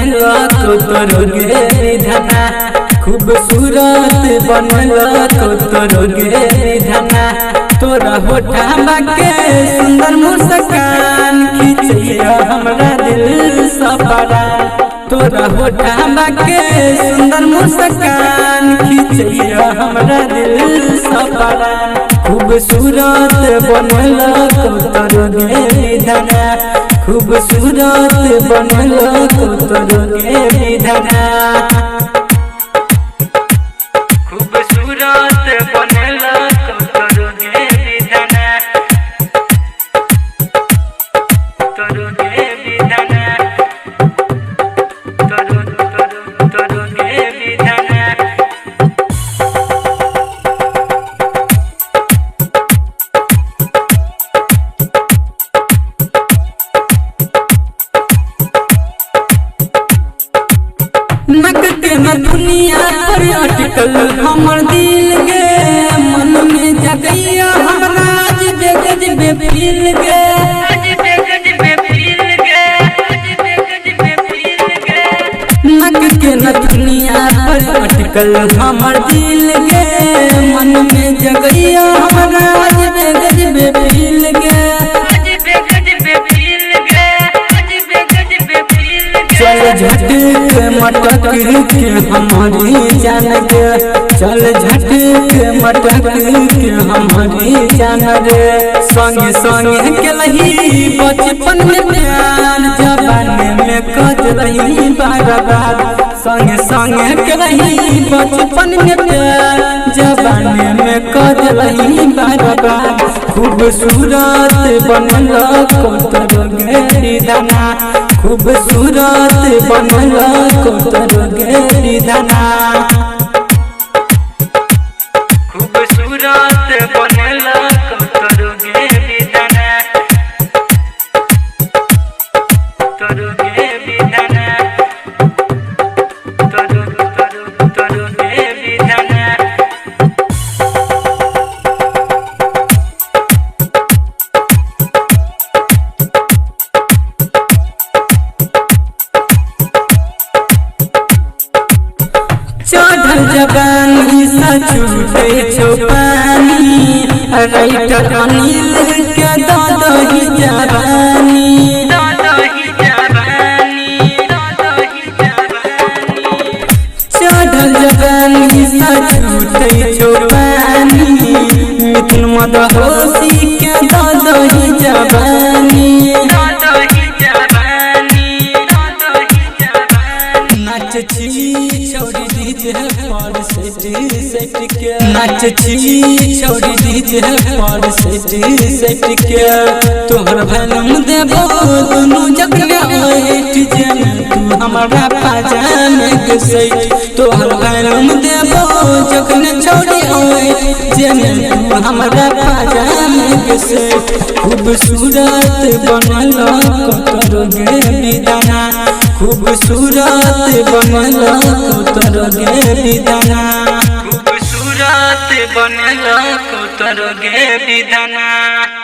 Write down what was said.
बनला तोरो गे विधाना खूबसूरत बनला तोरो गे विधाना तोरा होठा के सुंदर मुस्कान खींचिया हमरा दिल सपरा तोरा होठा के सुंदर मुस्कान खींचिया हमरा दिल सपरा खूबसूरत बनला तोरो गे विधाना खूबसूरत बनला तोरो गे विधाना खूबसूरत बनला तोरो गे विधाना तोरो गे विधाना तोरो गे विधाना नक के न दुनिया पर अटकल हमर दिल गे मन में जगैया हमरा गजबे फील गे नक के न दुनिया पर अटकल हमर दिल गे मन में जगैया हमरा गजबे फील गे चल झटक मटक के हमारी जान गे चल झटक मटक के हमारी जान गे संगे संगे के लही बचपन में प्यार जवानी में कज रही बार बार संगे संगे के लही बचपन में प्यार जवानी में कज रही बार बार खूबसूरत बनला तोरो गे विधाना खूबसूरत बनला तोरो गे विधाना खूबसूरत बनला तोरो गे विधाना तोरो गे विधाना तोरो गे विधाना चढ़ल जवानी सा छूटे छो पानी राइटर अनिल के दही जवानी चढ़ल जवानी सा छूटे छो पानी मिथुन मदहोशी के दही जवानी नाच छी छोड़ी दीजिए पर सेट के नाच छी छोड़ी दीजिए पर सेट के तोहर भलम देबो दुनु जगना ओइट जन तू हमरा पाजामे के सैट तोहर भलम देबो जगन छोड़ी ओइट जन तू हमरा पाजामे के सैट खूबसूरत बनला तोरो गे विधाना खूबसूरत बनला तोरो गे विधाना खूबसूरत बनला तोरो गे विधाना।